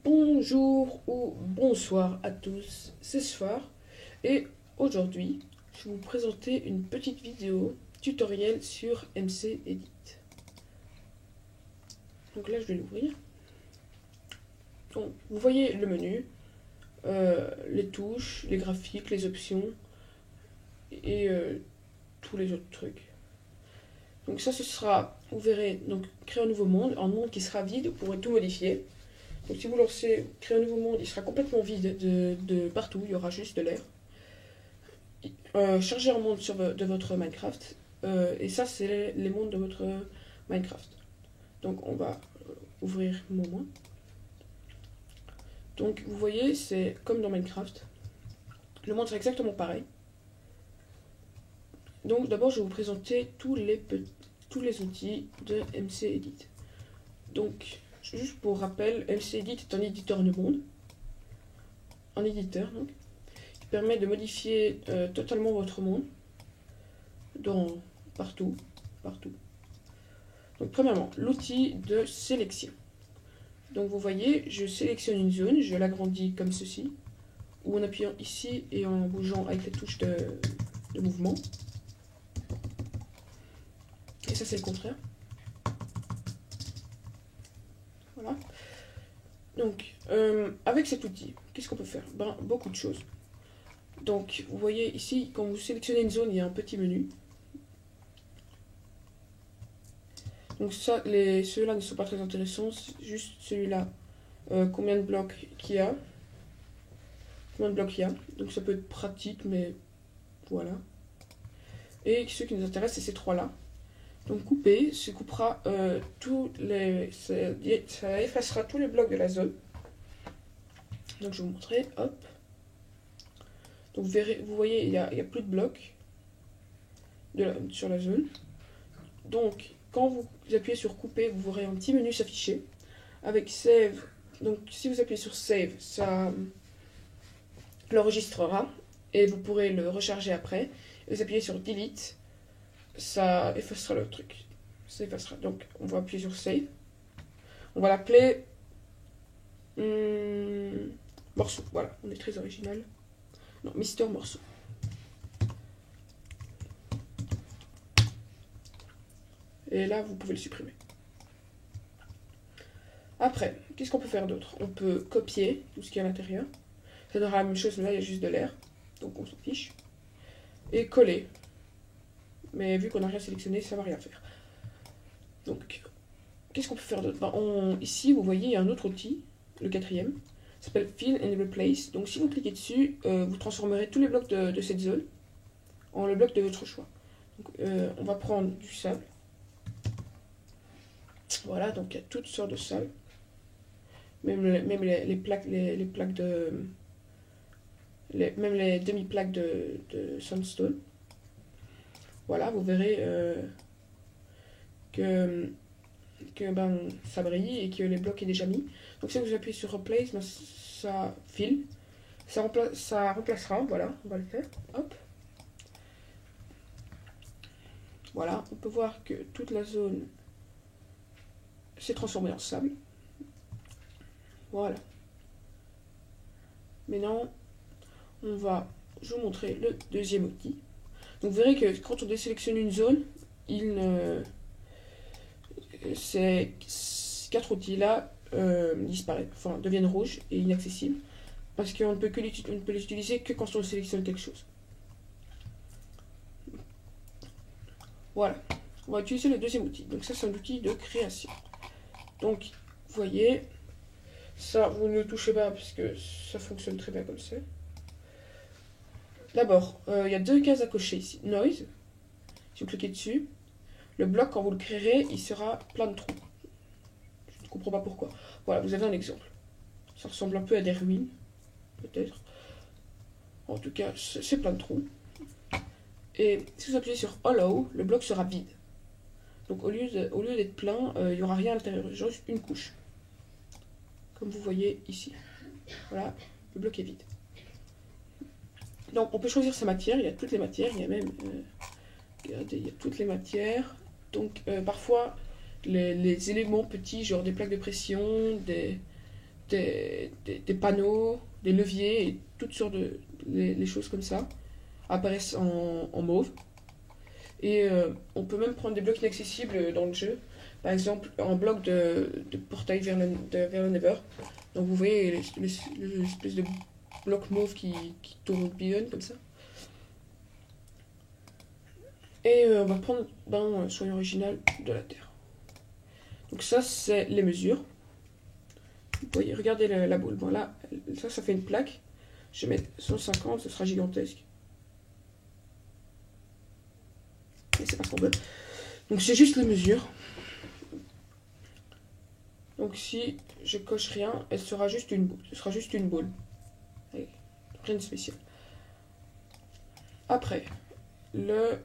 Bonjour ou bonsoir à tous, c'est Sfar et aujourd'hui je vais vous présenter une petite vidéo tutoriel sur MC Edit. Donc là je vais l'ouvrir. Donc vous voyez le menu, les touches, les graphiques, les options et tous les autres trucs. Donc ça ce sera, vous verrez, donc créer un nouveau monde, un monde qui sera vide, vous pourrez tout modifier. Donc si vous lancez créer un nouveau monde, il sera complètement vide de partout, il y aura juste de l'air. Chargez un monde de votre Minecraft, et ça c'est les mondes de votre Minecraft. Donc on va ouvrir mon monde. Donc vous voyez, c'est comme dans Minecraft. Le monde sera exactement pareil. Donc d'abord je vais vous présenter tous les outils de MC Edit. Donc juste pour rappel, MC Edit est un éditeur de monde. Un éditeur donc, qui permet de modifier totalement votre monde partout. Donc premièrement, l'outil de sélection. Donc vous voyez, je sélectionne une zone, je l'agrandis comme ceci, ou en appuyant ici et en bougeant avec les touches de mouvement. Et ça c'est le contraire. Voilà. Donc avec cet outil, qu'est-ce qu'on peut faire? Beaucoup de choses. Donc vous voyez ici, quand vous sélectionnez une zone, il y a un petit menu. Donc ça, ceux-là ne sont pas très intéressants, juste celui-là, combien de blocs qu'il y a. Donc ça peut être pratique, mais voilà. Et ceux qui nous intéressent, c'est ces trois-là. Donc couper, se coupera ça effacera tous les blocs de la zone. Donc je vais vous montrer, hop. Donc vous voyez, il y a plus de blocs sur la zone. Donc quand vous appuyez sur couper, vous verrez un petit menu s'afficher avec save. Donc si vous appuyez sur save, ça l'enregistrera et vous pourrez le recharger après. Et vous appuyez sur delete, ça effacera le truc. Ça effacera. Donc on va appuyer sur save. On va l'appeler morceau. Voilà, on est très original. Non, Mister Morceau. Et là, vous pouvez le supprimer. Après, qu'est-ce qu'on peut faire d'autre? On peut copier tout ce qui est à l'intérieur. Ça donnera la même chose, mais là, il y a juste de l'air. Donc, on s'en fiche. Et coller. Mais vu qu'on n'a rien sélectionné, ça ne va rien faire. Donc, qu'est-ce qu'on peut faire d'autre? Ici, vous voyez, il y a un autre outil, le quatrième. Ça s'appelle Fill and Replace. Donc, si vous cliquez dessus, vous transformerez tous les blocs de cette zone en le bloc de votre choix. Donc, on va prendre du sable. Voilà, donc il y a toutes sortes de sable. Même les plaques, même les demi-plaques de sandstone. Voilà, vous verrez que ça brille et que les blocs est déjà mis. Donc si vous appuyez sur Replace, ça file. Ça remplacera, voilà, on va le faire. Hop. Voilà, on peut voir que toute la zone s'est transformée en sable. Voilà. Maintenant, je vais vous montrer le deuxième outil. Donc vous verrez que quand on désélectionne une zone, ces 4 outils-là disparaissent, enfin deviennent rouges et inaccessibles, parce qu'on ne peut les utiliser que quand on sélectionne quelque chose. Voilà. On va utiliser le deuxième outil. Donc ça, c'est un outil de création. Donc, vous voyez, ça, vous ne le touchez pas parce que ça fonctionne très bien comme ça. D'abord, il y a 2 cases à cocher ici. Noise, si vous cliquez dessus, le bloc, quand vous le créerez, il sera plein de trous. Je ne comprends pas pourquoi. Voilà, vous avez un exemple. Ça ressemble un peu à des ruines, peut-être. En tout cas, c'est plein de trous. Et si vous appuyez sur Hollow, le bloc sera vide. Donc au lieu d'être plein, il n'y aura rien à l'intérieur, juste une couche. Comme vous voyez ici. Voilà, le bloc est vide. Donc on peut choisir sa matière, il y a toutes les matières, il y a même... regardez, il y a toutes les matières. Donc parfois, les éléments petits, genre des plaques de pression, des panneaux, des leviers et toutes sortes de les choses comme ça apparaissent en mauve. Et on peut même prendre des blocs inaccessibles dans le jeu. Par exemple, un bloc de portail vers le Nether. Donc vous voyez l'espèce de bloc mauve qui tourbillonne comme ça. Et on va prendre d'un soin original de la Terre. Donc ça, c'est les mesures. Vous voyez, regardez la boule. Bon là, ça fait une plaque. Je vais mettre 150, ce sera gigantesque. Et c'est pas ce qu'on veut. Donc c'est juste les mesures. Donc si je coche rien, elle sera juste une boule. Ce sera juste une boule. Allez, rien de spécial. Après, donc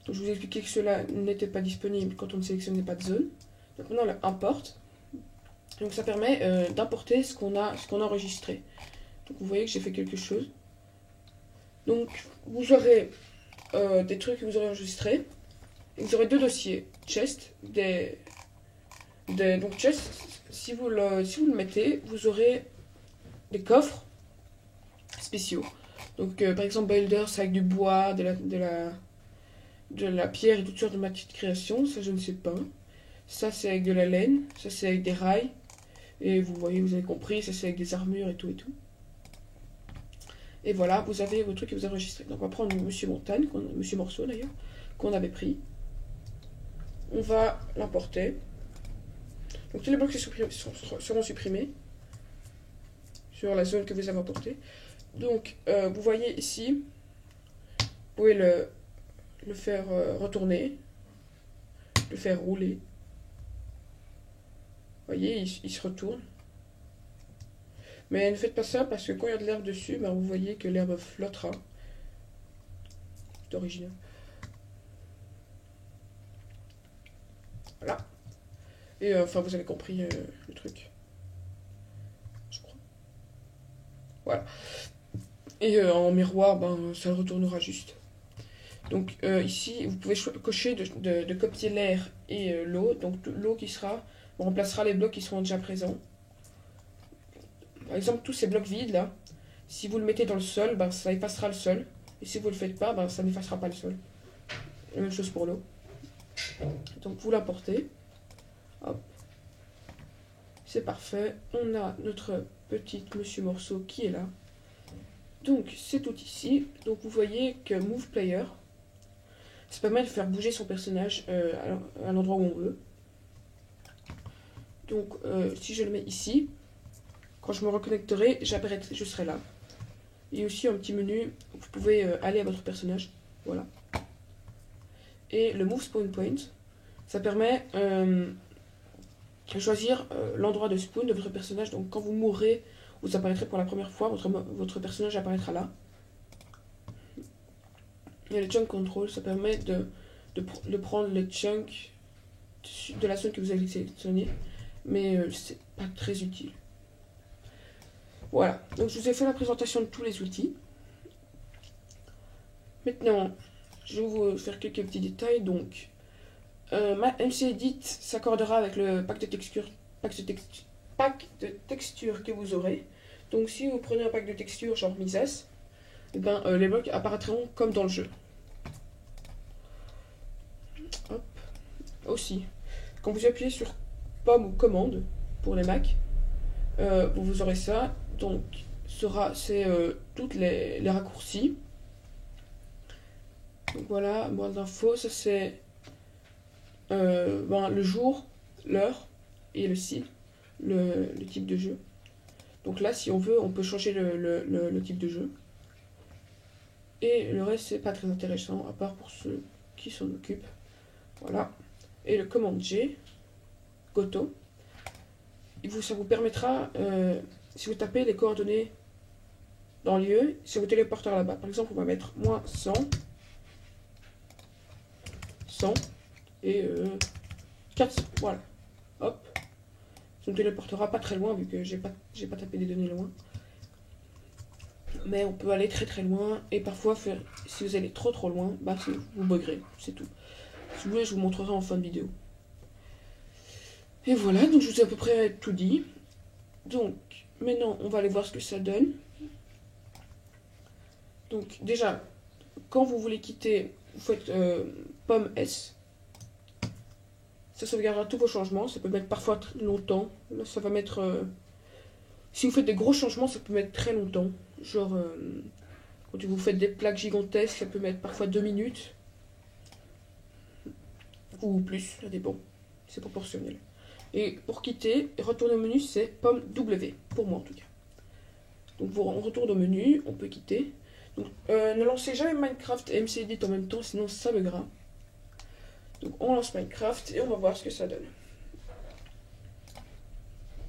je vous ai expliqué que cela n'était pas disponible quand on ne sélectionnait pas de zone. Donc maintenant, on importe. Donc ça permet d'importer ce qu'on a enregistré. Donc vous voyez que j'ai fait quelque chose. Donc vous aurez des trucs que vous aurez enregistrés. Et vous aurez deux dossiers. Chest, donc chest, si vous le mettez, vous aurez des coffres spéciaux. Donc par exemple Builder, c'est avec du bois, de la pierre et toutes sortes de matières de création. Ça je ne sais pas. Ça c'est avec de la laine. Ça c'est avec des rails. Et vous voyez, vous avez compris, ça c'est avec des armures et tout et tout. Et voilà, vous avez vos trucs que vous avez enregistrés. Donc on va prendre Monsieur Montagne, Monsieur Morceau d'ailleurs, qu'on avait pris. On va l'importer. Donc tous les blocs seront supprimés sur la zone que vous avez importée. Donc vous voyez ici, vous pouvez le faire retourner, le faire rouler. Vous voyez, il se retourne. Mais ne faites pas ça parce que quand il y a de l'herbe dessus, ben vous voyez que l'herbe flottera. C'est original. Voilà. Et enfin, vous avez compris le truc. Je crois. Voilà. Et en miroir, ben ça le retournera juste. Donc ici, vous pouvez cocher de copier l'air et l'eau. Donc l'eau qui sera, on remplacera les blocs qui seront déjà présents. Par exemple, tous ces blocs vides là, si vous le mettez dans le sol, ben, ça effacera le sol. Et si vous ne le faites pas, ben, ça n'effacera pas le sol. La même chose pour l'eau. Donc vous l'importez. Hop. C'est parfait. On a notre petit Monsieur Morceau qui est là. Donc c'est tout ici. Donc vous voyez que Move Player, ça permet de faire bouger son personnage à l'endroit où on veut. Donc si je le mets ici, quand je me reconnecterai, je serai là. Et aussi un petit menu où vous pouvez aller à votre personnage. Voilà. Et le Move Spawn Point, ça permet de choisir l'endroit de spawn de votre personnage. Donc quand vous mourrez, vous apparaîtrez pour la première fois, votre personnage apparaîtra là. Et le Chunk Control, ça permet de prendre le chunk de la zone que vous avez sélectionnée. Mais c'est pas très utile. Voilà, donc je vous ai fait la présentation de tous les outils. Maintenant, je vais vous faire quelques petits détails. Donc, ma MC Edit s'accordera avec le pack de textures que vous aurez. Donc, si vous prenez un pack de textures genre Mises, et ben, les blocs apparaîtront comme dans le jeu. Hop. Aussi, quand vous appuyez sur Pomme ou Commande pour les Mac, vous aurez ça. Donc, c'est toutes les raccourcis. Donc voilà, moins d'infos. Ça c'est le jour, l'heure et le site, le type de jeu. Donc là, si on veut, on peut changer le type de jeu. Et le reste, c'est pas très intéressant, à part pour ceux qui s'en occupent. Voilà. Et le commande G, Goto. Ça vous permettra, si vous tapez les coordonnées dans le lieu, ça vous téléportera là-bas. Par exemple, on va mettre moins 100 et 400. Voilà. Hop. Ça ne téléportera pas très loin vu que j'ai pas tapé des données loin. Mais on peut aller très très loin et parfois si vous allez trop loin, bah vous buggerez, c'est tout. Si vous voulez, je vous montrerai en fin de vidéo. Et voilà, donc je vous ai à peu près tout dit. Donc, maintenant, on va aller voir ce que ça donne. Donc, déjà, quand vous voulez quitter, vous faites pomme S. Ça sauvegardera tous vos changements. Ça peut mettre parfois longtemps. Là, ça va mettre... si vous faites des gros changements, ça peut mettre très longtemps. Genre, quand vous faites des plaques gigantesques, ça peut mettre parfois 2 minutes. Ou plus, ça dépend. C'est proportionnel. Et pour quitter, retourner au menu, c'est pomme W. Pour moi, en tout cas. Donc, on retourne au menu, on peut quitter. Donc, ne lancez jamais Minecraft et MC Edit en même temps, sinon ça buggera. Donc, on lance Minecraft et on va voir ce que ça donne.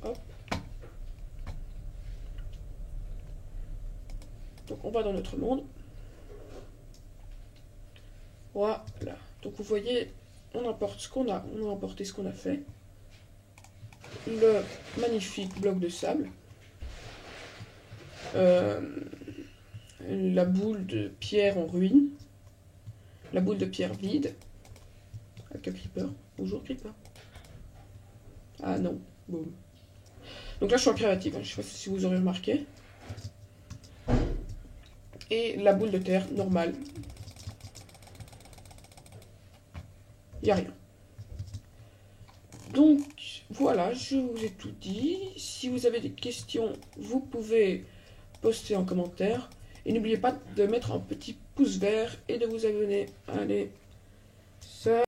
Hop. Donc, on va dans notre monde. Voilà. Donc, vous voyez, on importe ce qu'on a. On a importé ce qu'on a fait. Le magnifique bloc de sable. La boule de pierre en ruine. La boule de pierre vide. Avec un creeper. Bonjour creeper. Ah non. Boum. Donc là je suis en créative, hein. Je sais pas si vous aurez remarqué. Et la boule de terre normale. Il n'y a rien. Donc voilà, je vous ai tout dit. Si vous avez des questions, vous pouvez poster en commentaire. Et n'oubliez pas de mettre un petit pouce vert et de vous abonner. Allez, ça.